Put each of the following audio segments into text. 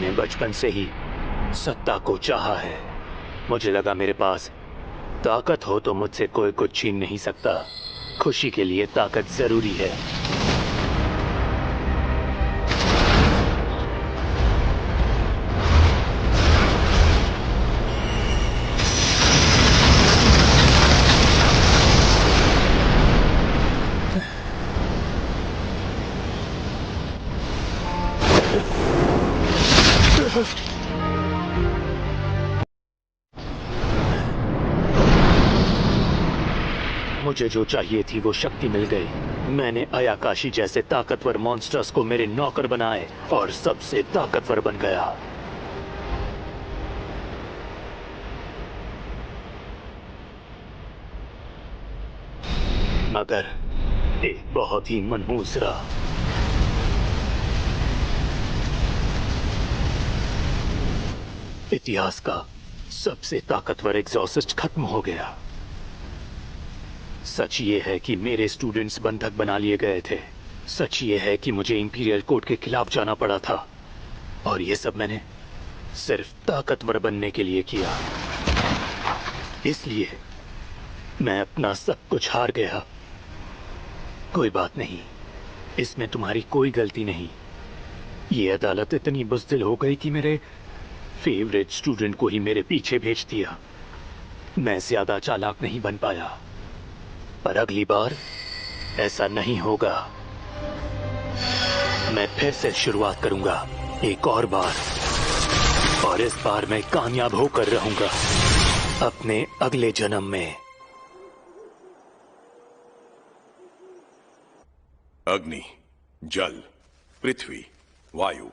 मैंने बचपन से ही सत्ता को चाहा है। मुझे लगा मेरे पास ताकत हो तो मुझसे कोई कुछ छीन नहीं सकता। खुशी के लिए ताकत जरूरी है। मुझे जो चाहिए थी वो शक्ति मिल गई। मैंने अयाकाशी जैसे ताकतवर मॉन्स्टर्स को मेरे नौकर बनाए और सबसे ताकतवर बन गया। मगर एक बहुत ही मनहूस रहा। इतिहास का सबसे ताकतवर एग्जॉसिस्ट खत्म हो गया। सच ये है कि मेरे स्टूडेंट्स बंधक बना लिए गए थे। सच ये है कि मुझे इंपीरियल कोर्ट के खिलाफ जाना पड़ा था। और ये सब मैंने सिर्फ ताकतवर बनने के लिए किया। इसलिए मैं अपना सब कुछ हार गया। कोई बात नहीं, इसमें तुम्हारी कोई गलती नहीं। ये अदालत इतनी बुज़दिल हो गई कि मेरे फेवरेट स्टूडेंट को ही मेरे पीछे भेज दिया। मैं ज्यादा चालाक नहीं बन पाया, पर अगली बार ऐसा नहीं होगा। मैं फिर से शुरुआत करूंगा, एक और बार, और इस बार मैं कामयाब होकर रहूंगा अपने अगले जन्म में। अग्नि, जल, पृथ्वी, वायु,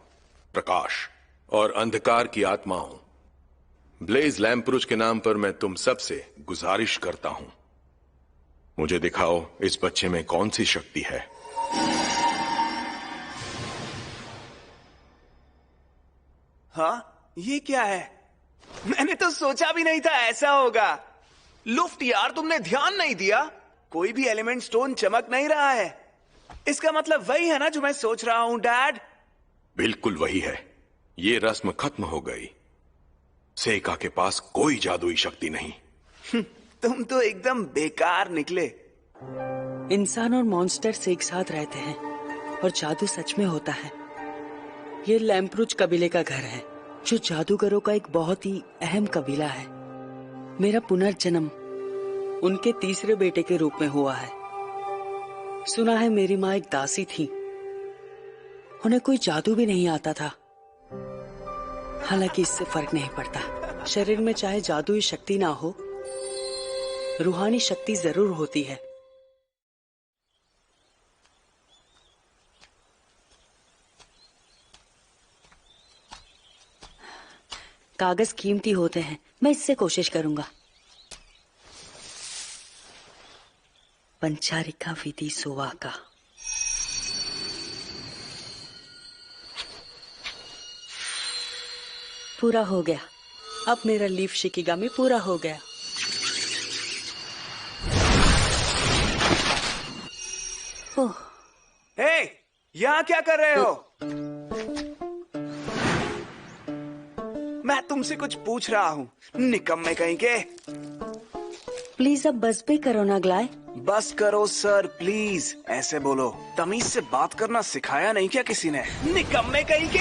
प्रकाश और अंधकार की आत्माओं, ब्लेज लैम्परुज के नाम पर मैं तुम सबसे गुजारिश करता हूं, मुझे दिखाओ इस बच्चे में कौन सी शक्ति है। हाँ, ये क्या है? मैंने तो सोचा भी नहीं था ऐसा होगा। लुफ्ट यार, तुमने ध्यान नहीं दिया? कोई भी एलिमेंट स्टोन चमक नहीं रहा है। इसका मतलब वही है ना जो मैं सोच रहा हूं, डैड? बिल्कुल वही है। ये रस्म खत्म हो गई। सेका के पास कोई जादुई शक्ति नहीं। तुम तो एकदम बेकार निकले। इंसान और मॉन्स्टर्स एक साथ रहते हैं और जादू सच में होता है। ये लैम्परुज कबीले का घर है, जो जादूगरों का एक बहुत ही अहम कबीला है। मेरा पुनर्जन्म उनके तीसरे बेटे के रूप में हुआ है। सुना है मेरी माँ एक दासी थी, उन्हें कोई जादू भी नहीं आता था। हालांकि इससे फर्क नहीं पड़ता। शरीर में चाहे जादुई शक्ति ना हो, रूहानी शक्ति जरूर होती है। कागज कीमती होते हैं, मैं इससे कोशिश करूंगा। पंचारिका विधि सोवाका। पूरा हो गया। अब मेरा लीफ शिकिगामी पूरा हो गया। हे, यहाँ क्या कर रहे हो? मैं तुमसे कुछ पूछ रहा हूँ, निकम्मे कहीं के। प्लीज अब बस भी करो ना ग्लाय। बस करो सर, प्लीज। ऐसे बोलो। तमीज से बात करना सिखाया नहीं क्या किसी ने? निकम्मे कहीं के।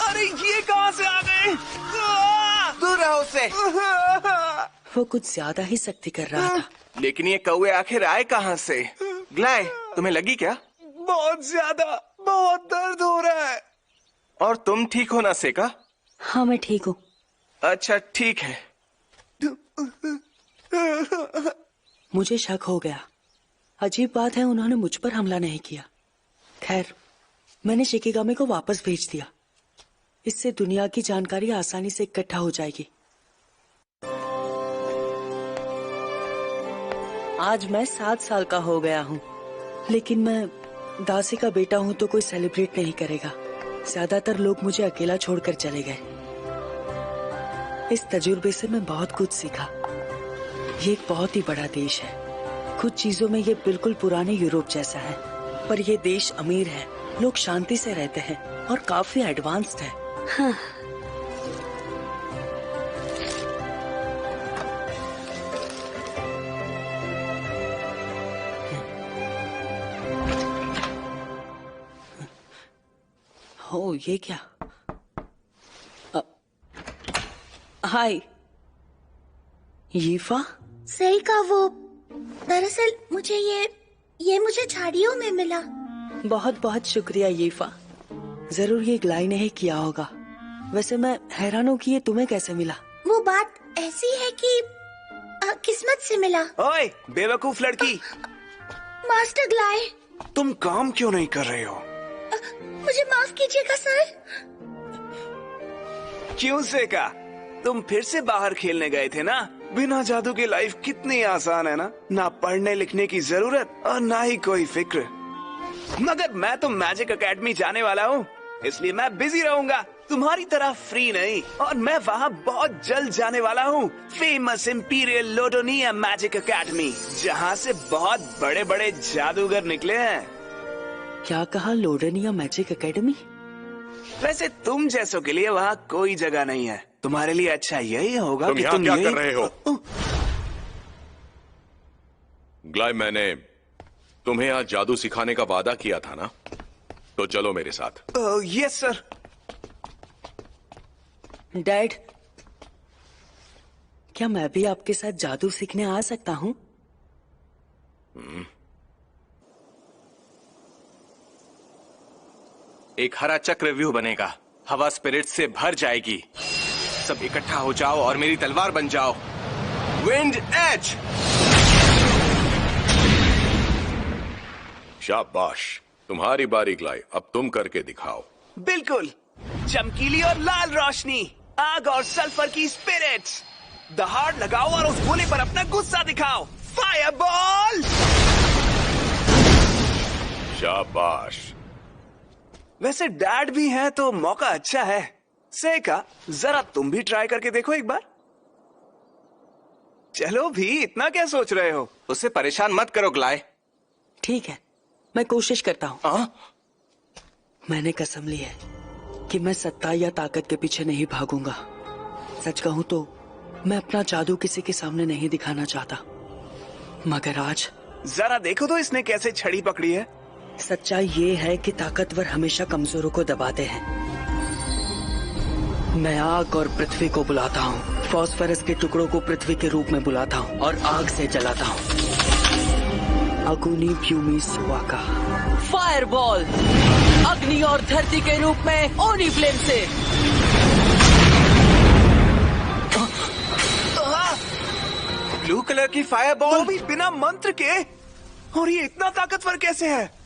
अरे ये कहाँ से आ गए? दूर रहो उससे। वो कुछ ज्यादा ही सख्ती कर रहा था। लेकिन ये कौवे आखिर आए कहाँ से? ग्लाय, तुम्हें लगी क्या? बहुत ज्यादा, बहुत दर्द हो रहा है। और तुम ठीक हो ना सेका? हाँ, मैं ठीक हूँ। अच्छा, ठीक है। मुझे शक हो गया। अजीब बात है, उन्होंने मुझ पर हमला नहीं किया। खैर, मैंने शिकिगामी को वापस भेज दिया। इससे दुनिया की जानकारी आसानी से इकट्ठा हो जाएगी। आज मैं 7 साल का हो गया हूँ, लेकिन मैं दासी का बेटा हूँ तो कोई सेलिब्रेट नहीं करेगा। ज्यादातर लोग मुझे अकेला छोड़कर चले गए। इस तजुर्बे से मैं बहुत कुछ सीखा। ये एक बहुत ही बड़ा देश है। कुछ चीजों में ये बिल्कुल पुराने यूरोप जैसा है, पर यह देश अमीर है। लोग शांति से रहते हैं और काफी एडवांस्ड है। हाँ। हो, ये क्या? हाय यीफा। सही कहा वो। दरअसल मुझे ये मुझे झाड़ियों में मिला। बहुत बहुत शुक्रिया यीफा। जरूर ये ग्लाई ने ही किया होगा। वैसे मैं हैरान हूँ कि ये तुम्हें कैसे मिला। वो बात ऐसी है कि किस्मत से मिला। ओए बेवकूफ लड़की, मास्टर ग्लाई, तुम काम क्यों नहीं कर रहे हो? मुझे माफ कीजिएगा सर। क्यों सेका? तुम फिर से बाहर खेलने गए थे ना? बिना जादू के लाइफ कितनी आसान है ना। ना पढ़ने लिखने की जरूरत और ना ही कोई फिक्र। मगर मैं तो मैजिक एकेडमी जाने वाला हूँ, इसलिए मैं बिजी रहूंगा, तुम्हारी तरह फ्री नहीं। और मैं वहाँ बहुत जल्द जाने वाला हूँ, फेमस इंपीरियल लोडोनिया मैजिक एकेडमी, जहाँ से बहुत बड़े बड़े जादूगर निकले हैं। क्या कहा? लोडोनिया मैजिक एकेडमी? वैसे तुम जैसों के लिए वहाँ कोई जगह नहीं है। तुम्हारे लिए अच्छा यही होगा तुम कि यहाँ तुम क्या यही... कर रहे हो? ग्लाई, मैंने तुम्हें आज जादू सिखाने का वादा किया था ना, तो चलो मेरे साथ। Yes sir. डैड, क्या मैं भी आपके साथ जादू सीखने आ सकता हूँ? एक हरा चक्रव्यूह बनेगा, हवा स्पिरिट से भर जाएगी। सब इकट्ठा हो जाओ और मेरी तलवार बन जाओ। Wind edge. शाबाश, तुम्हारी बारी ग्लाई, अब तुम करके दिखाओ। बिल्कुल, चमकीली और लाल रोशनी, आग और सल्फर की स्पिरिट्स। दहाड़ लगाओ और उस गोले पर अपना गुस्सा दिखाओ। फायरबॉल। शाबाश। वैसे डैड भी है तो मौका अच्छा है। सेका, जरा तुम भी ट्राई करके देखो एक बार। चलो भी, इतना क्या सोच रहे हो? उसे परेशान मत करो ग्लाई। ठीक है, मैं कोशिश करता हूँ। मैंने कसम ली है कि मैं सत्ता या ताकत के पीछे नहीं भागूंगा। सच कहूं तो मैं अपना जादू किसी के सामने नहीं दिखाना चाहता, मगर आज जरा देखो तो इसने कैसे छड़ी पकड़ी है। सच्चाई ये है कि ताकतवर हमेशा कमजोरों को दबाते हैं। मैं आग और पृथ्वी को बुलाता हूँ, फास्फोरस के टुकड़ों को पृथ्वी के रूप में बुलाता हूँ और आग से जलाता हूँ। अगुनी प्यूमी सुवाका। फायरबॉल, अग्नि और धरती के रूप में ओनी फ्लेम से। ब्लू कलर की फायरबॉल, वो भी बिना मंत्र के। और ये इतना ताकतवर कैसे है?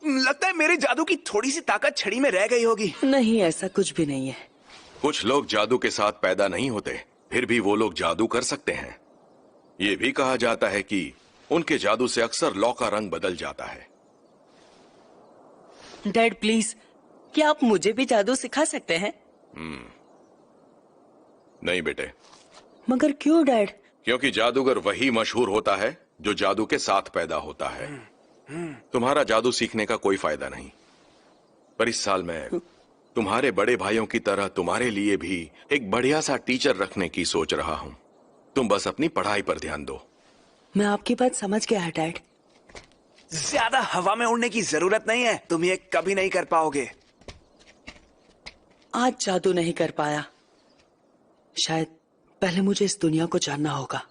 लगता है मेरे जादू की थोड़ी सी ताकत छड़ी में रह गई होगी। नहीं, ऐसा कुछ भी नहीं है। कुछ लोग जादू के साथ पैदा नहीं होते, फिर भी वो लोग जादू कर सकते हैं। ये भी कहा जाता है कि उनके जादू से अक्सर लौ का रंग बदल जाता है। डैड प्लीज, क्या आप मुझे भी जादू सिखा सकते हैं? नहीं बेटे। मगर क्यों डैड? क्योंकि जादूगर वही मशहूर होता है जो जादू के साथ पैदा होता है। तुम्हारा जादू सीखने का कोई फायदा नहीं। पर इस साल मैं तुम्हारे बड़े भाइयों की तरह तुम्हारे लिए भी एक बढ़िया सा टीचर रखने की सोच रहा हूं। तुम बस अपनी पढ़ाई पर ध्यान दो। मैं आपकी बात समझ गया है डैड। ज्यादा हवा में उड़ने की जरूरत नहीं है, तुम ये कभी नहीं कर पाओगे। आज जादू नहीं कर पाया, शायद पहले मुझे इस दुनिया को जानना होगा।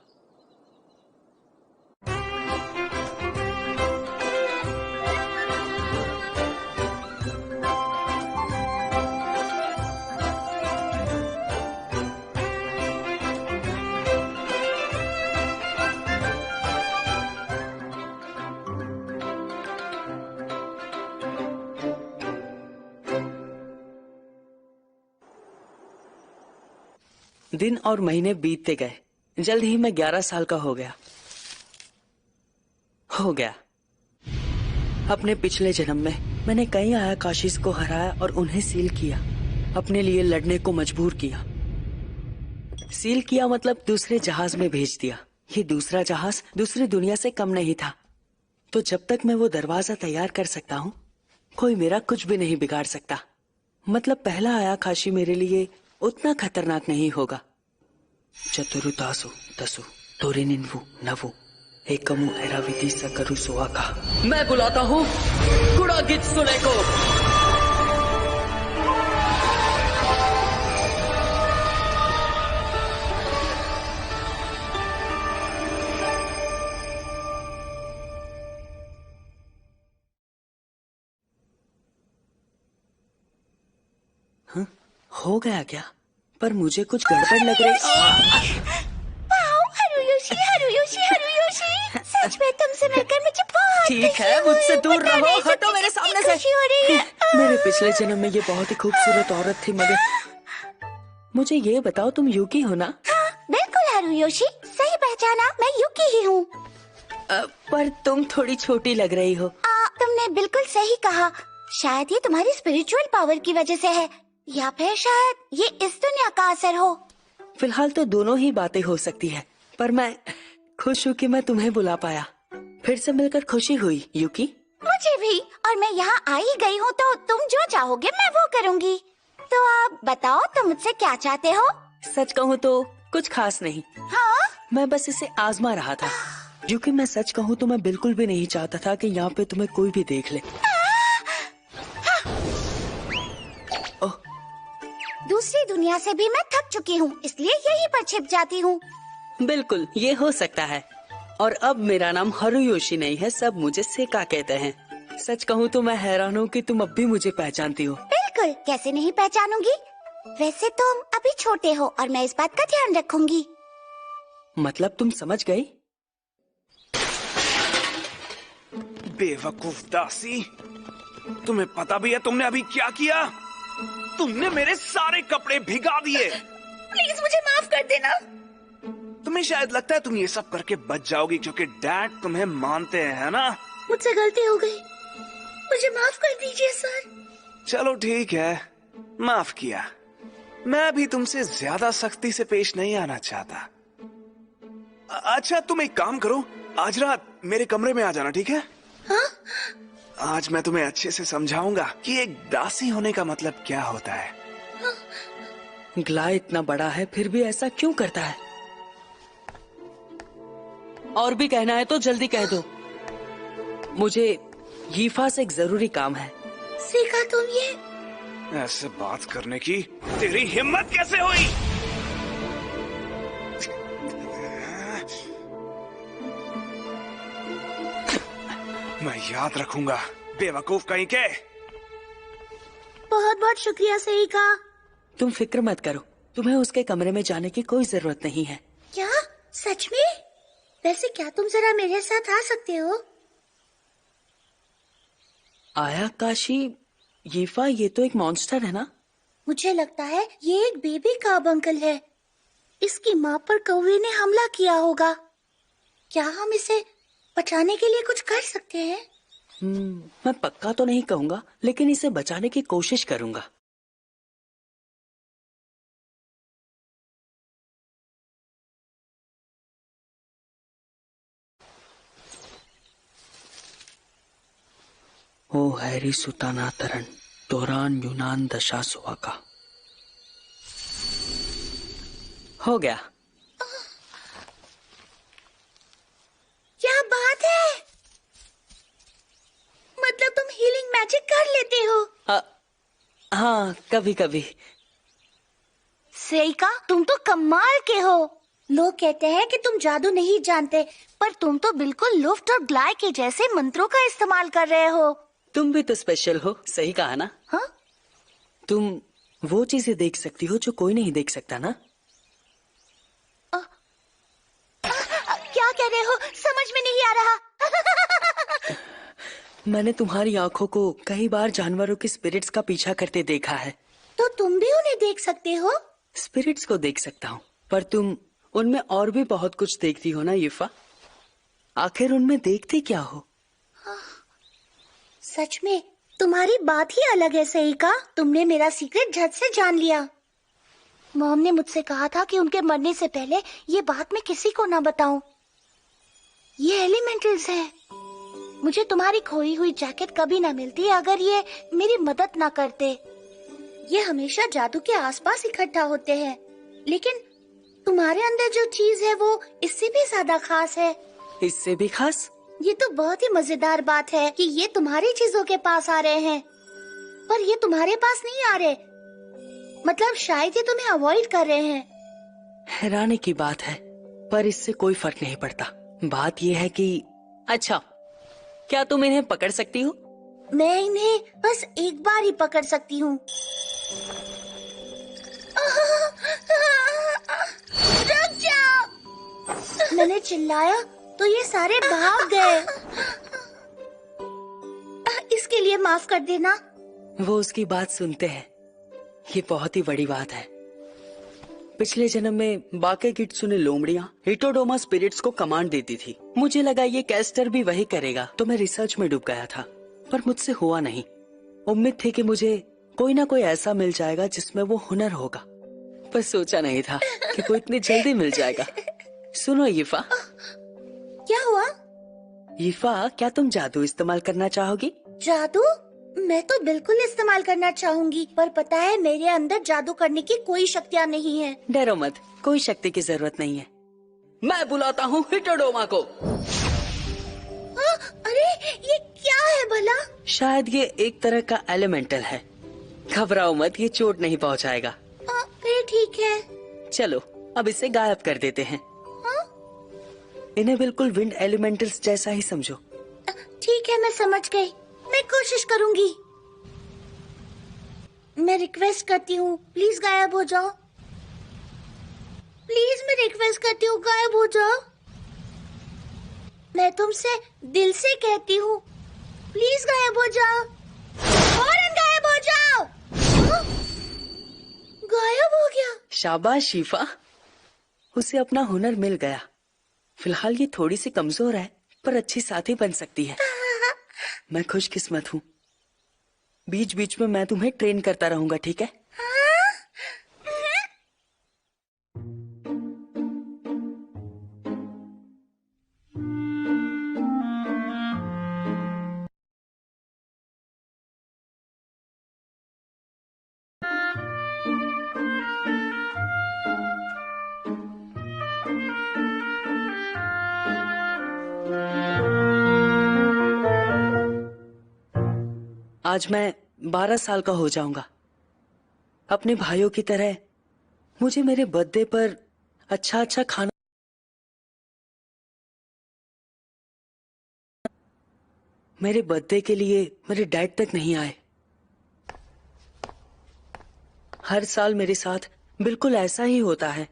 दिन और महीने बीतते गए। जल्द ही मैं 11 साल का हो गया। अपने पिछले जन्म में मैंने कई आयाकाशीस को हराया और उन्हें सील किया, अपने लिए लड़ने को मजबूर किया। सील किया मतलब दूसरे जहाज में भेज दिया। ये दूसरा जहाज दूसरी दुनिया से कम नहीं था। तो जब तक मैं वो दरवाजा तैयार कर सकता हूँ, कोई मेरा कुछ भी नहीं बिगाड़ सकता। मतलब पहला आयाकाशी मेरे लिए उतना खतरनाक नहीं होगा। चतुरु तासु तसु तोरिनिन्वु नवु एकमु एराविधि सकरु सुआका। मैं बुलाता हूँ कुड़ागित्सुने को। हो गया क्या? पर मुझे कुछ गड़बड़ लग रही। हारुयोशी, सच में तुमसे मिलकर मुझे बहुत ठीक है, मुझसे दूर रहो, हटो मेरे सामने से। खुशी हो रही है। मेरे पिछले जन्म में ये बहुत ही खूबसूरत औरत थी, मगर मुझे ये बताओ, तुम यूकी हो ना? हाँ, बिल्कुल हारुयोशी, सही पहचाना, मैं यूकी ही हूँ। पर तुम थोड़ी छोटी लग रही हो। तुमने बिल्कुल सही कहा। शायद ये तुम्हारी स्पिरिचुअल पावर की वजह से है, या फिर शायद ये इस दुनिया का असर हो। फिलहाल तो दोनों ही बातें हो सकती है, पर मैं खुश हूँ कि मैं तुम्हें बुला पाया। फिर से मिलकर खुशी हुई यूकी। मुझे भी, और मैं यहाँ आई गई हूँ तो तुम जो चाहोगे मैं वो करूँगी। तो आप बताओ, तुम मुझसे क्या चाहते हो? सच कहूँ तो कुछ खास नहीं। हाँ? मैं बस इसे आजमा रहा था। क्योंकि मैं सच कहूँ तो मैं बिल्कुल भी नहीं चाहता था कि यहाँ पे तुम्हें कोई भी देख ले। दूसरी दुनिया से भी मैं थक चुकी हूँ, इसलिए यहीं पर छिप जाती हूँ। बिल्कुल, ये हो सकता है। और अब मेरा नाम हारुयोशी नहीं है, सब मुझे सेका कहते हैं। सच कहूँ तो मैं हैरान हूँ कि तुम अब भी मुझे पहचानती हो। बिल्कुल, कैसे नहीं पहचानूंगी। वैसे तुम अभी छोटे हो और मैं इस बात का ध्यान रखूंगी। मतलब तुम समझ गई? बेवकूफ दासी, तुम्हें पता भी है तुमने अभी क्या किया? तुमने मेरे सारे कपड़े भिगा दिए। प्लीज मुझे माफ कर देना। तुम्हें शायद लगता है तुम ये सब करके बच जाओगी क्योंकि डैड तुम्हें मानते हैं, है ना? मुझसे गलती हो गई, मुझे माफ कर दीजिए सर। चलो ठीक है, माफ किया। मैं भी तुमसे ज्यादा सख्ती से पेश नहीं आना चाहता। अच्छा, तुम एक काम करो, आज रात मेरे कमरे में आ जाना, ठीक है? हाँ? आज मैं तुम्हें अच्छे से समझाऊंगा कि एक दासी होने का मतलब क्या होता है। ग्ला इतना बड़ा है फिर भी ऐसा क्यों करता है? और भी कहना है तो जल्दी कह दो। मुझे यीफा से एक जरूरी काम है। सीखा तुम ये? ऐसे बात करने की तेरी हिम्मत कैसे हुई? मैं याद रखूंगा, बेवकूफ कहीं के। बहुत बहुत शुक्रिया सेका। तुम फिक्र मत करो, तुम्हें उसके कमरे में जाने की कोई जरूरत नहीं है। क्या? सच में? वैसे क्या तुम जरा मेरे साथ आ सकते हो? आयाकाशी, यीफा, ये तो एक मॉन्स्टर है ना? मुझे लगता है ये एक बेबी काब अंकल है। इसकी माँ पर कौवे ने हमला किया होगा। क्या हम इसे बचाने के लिए कुछ कर सकते हैं? मैं पक्का तो नहीं कहूंगा, लेकिन इसे बचाने की कोशिश करूंगा। ओ हैरी सुताना तरन तोरान यूनान दशा सुआका। हो गया। क्या बात है! मतलब तुम हीलिंग मैजिक कर लेते हो? हाँ, कभी कभी। सेका, तुम तो कमाल के हो। लोग कहते हैं कि तुम जादू नहीं जानते, पर तुम तो बिल्कुल लुफ्ट और ग्लाय के जैसे मंत्रों का इस्तेमाल कर रहे हो। तुम भी तो स्पेशल हो, सही कहा ना? हाँ? तुम वो चीजें देख सकती हो जो कोई नहीं देख सकता ना? क्या कह रहे हो? समझ में नहीं आ रहा। मैंने तुम्हारी आंखों को कई बार जानवरों के स्पिरिट्स का पीछा करते देखा है। तो तुम भी उन्हें देख सकते हो? स्पिरिट्स को देख सकता हूँ, पर तुम उनमें और भी बहुत कुछ देखती हो ना यीफा? आखिर उनमें देखते क्या हो? सच में तुम्हारी बात ही अलग है सेका। तुमने मेरा सीक्रेट झट से जान लिया। मॉम ने मुझसे कहा था कि उनके मरने से पहले ये बात मैं किसी को ना बताऊं। ये एलिमेंटल्स हैं। मुझे तुम्हारी खोई हुई जैकेट कभी ना मिलती अगर ये मेरी मदद ना करते। ये हमेशा जादू के आसपास इकट्ठा होते हैं, लेकिन तुम्हारे अंदर जो चीज है वो इससे भी ज्यादा खास है। इससे भी खास? ये तो बहुत ही मजेदार बात है कि ये तुम्हारी चीजों के पास आ रहे हैं, पर ये तुम्हारे पास नहीं आ रहे। मतलब शायद ये तुम्हें अवॉइड कर रहे हैं। हैरानी की बात है, पर इससे कोई फर्क नहीं पड़ता। बात ये है कि अच्छा, क्या तुम इन्हें पकड़ सकती हो? मैं इन्हें बस एक बार ही पकड़ सकती हूँ। रुक जाओ! मैंने चिल्लाया तो ये सारे भाग गए। इसके लिए माफ कर देना। वो उसकी बात सुनते हैं। ये बहुत ही बड़ी बात है। पिछले जन्म में बाके किट्सुने लोमड़ियां हिटोडोमा स्पिरिट्स को कमांड देती थी। मुझे लगा ये कैस्टर भी वही करेगा, तो मैं रिसर्च में डूब गया था, पर मुझसे हुआ नहीं। उम्मीद थी कि मुझे कोई ना कोई ऐसा मिल जाएगा जिसमें वो हुनर होगा, पर सोचा नहीं था कि वो इतनी जल्दी मिल जाएगा। सुनो यीफा। क्या हुआ? यीफा, क्या तुम जादू इस्तेमाल करना चाहोगी? जादू? मैं तो बिल्कुल इस्तेमाल करना चाहूंगी, पर पता है मेरे अंदर जादू करने की कोई शक्तियाँ नहीं है। डरो मत, कोई शक्ति की जरूरत नहीं है। मैं बुलाता हूँ हिटोडोमा को। अरे ये क्या है भला? शायद ये एक तरह का एलिमेंटल है। घबराओ मत, ये चोट नहीं पहुँचाएगा। फिर ठीक है। चलो अब इसे गायब कर देते हैं। इन्हें बिल्कुल विंड एलिमेंटल्स जैसा ही समझो। ठीक है, मैं समझ गई। मैं कोशिश करूंगी। मैं रिक्वेस्ट करती हूँ, प्लीज गायब हो जाओ। प्लीज मैं रिक्वेस्ट करती हूँ, गायब हो जाओ। मैं तुमसे दिल से कहती हूँ, प्लीज गायब हो जाओ। फौरन गायब हो जाओ। गायब हो गया। शाबाश शीफा, उसे अपना हुनर मिल गया। फिलहाल ये थोड़ी सी कमजोर है, पर अच्छी साथी बन सकती है। मैं खुशकिस्मत हूँ। बीच बीच में मैं तुम्हें ट्रेन करता रहूंगा, ठीक है? आज मैं 12 साल का हो जाऊंगा। अपने भाइयों की तरह मुझे मेरे बर्थडे पर अच्छा अच्छा खाना, मेरे बर्थडे के लिए मेरे डैड तक नहीं आए। हर साल मेरे साथ बिल्कुल ऐसा ही होता है,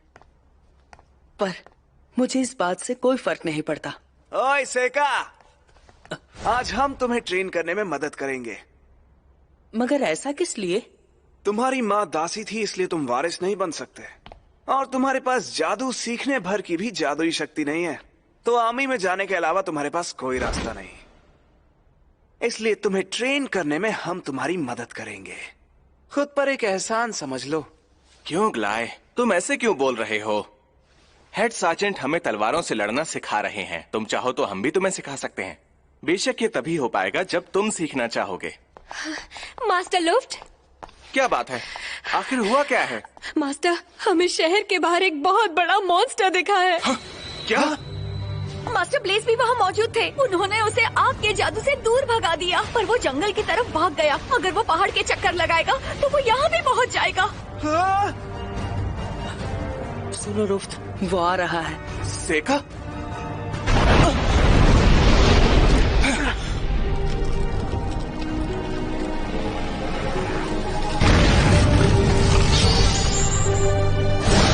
पर मुझे इस बात से कोई फर्क नहीं पड़ता। ओए सेका, आज हम तुम्हें ट्रेन करने में मदद करेंगे। मगर ऐसा किस लिए? तुम्हारी माँ दासी थी, इसलिए तुम वारिस नहीं बन सकते, और तुम्हारे पास जादू सीखने भर की भी जादुई शक्ति नहीं है, तो आर्मी में जाने के अलावा तुम्हारे पास कोई रास्ता नहीं। इसलिए तुम्हें ट्रेन करने में हम तुम्हारी मदद करेंगे। खुद पर एक एहसान समझ लो। क्यों ग्लाय, तुम ऐसे क्यों बोल रहे हो? हेड सार्जेंट हमें तलवारों से लड़ना सिखा रहे हैं। तुम चाहो तो हम भी तुम्हें सिखा सकते हैं। बेशक ये तभी हो पाएगा जब तुम सीखना चाहोगे। मास्टर लुफ्ट, क्या बात है? आखिर हुआ क्या है? मास्टर, हमें शहर के बाहर एक बहुत बड़ा मॉन्स्टर दिखा है। क्या? मास्टर ब्लेज भी वहाँ मौजूद थे। उन्होंने उसे आग के जादू से दूर भगा दिया, पर वो जंगल की तरफ भाग गया। अगर वो पहाड़ के चक्कर लगाएगा तो वो यहाँ भी पहुँच जाएगा। सुनो रुफ्त, वो आ रहा है। सेका?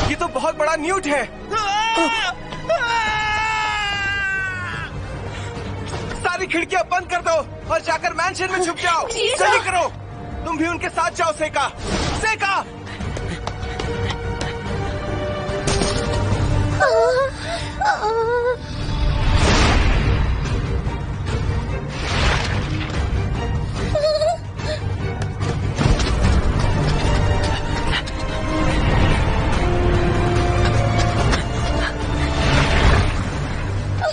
ये तो बहुत बड़ा न्यूट है। सारी खिड़कियां बंद कर दो और जाकर मैंशन में छुप जाओ। जल्दी करो। तुम भी उनके साथ जाओ सेका। सेका!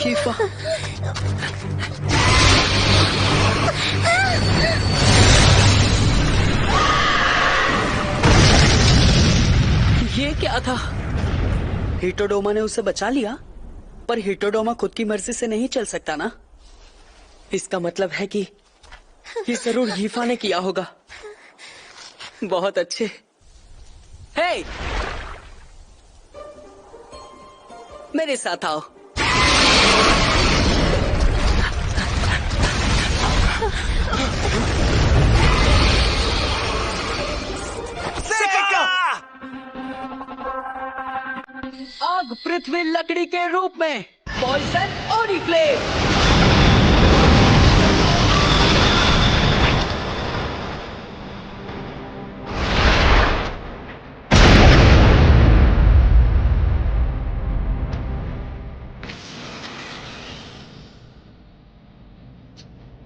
कीफा, क्या था? हिटोडोमा ने उसे बचा लिया, पर हिटोडोमा खुद की मर्जी से नहीं चल सकता ना। इसका मतलब है कि ये जरूर हीफा ने किया होगा। बहुत अच्छे। हे! मेरे साथ आओ। आग पृथ्वी लकड़ी के रूप में, पॉइजन ओरिफ्लेम।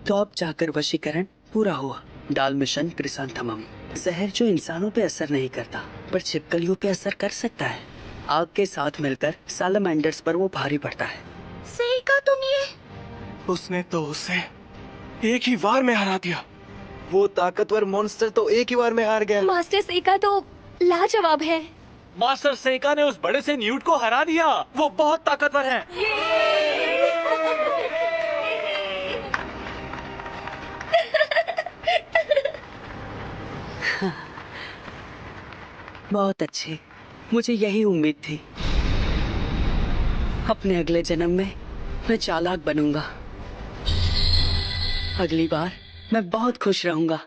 तो अब जाकर वशीकरण पूरा हुआ। डाल मिशन क्रिसांथेमम। जहर जो इंसानों पे असर नहीं करता, पर छिपकलियों पे असर कर सकता है। आग के साथ मिलकर सालामैंडर्स पर वो भारी पड़ता है। सही कहा तुम ये। उसने तो उसे एक ही बार में हरा दिया। वो ताकतवर मॉन्स्टर तो एक ही बार में हार गया। मास्टर सेका तो लाजवाब है। मास्टर सेका ने उस बड़े से न्यूट को हरा दिया। वो बहुत ताकतवर है। बहुत अच्छे, मुझे यही उम्मीद थी। अपने अगले जन्म में मैं चालाक बनूंगा। अगली बार मैं बहुत खुश रहूंगा।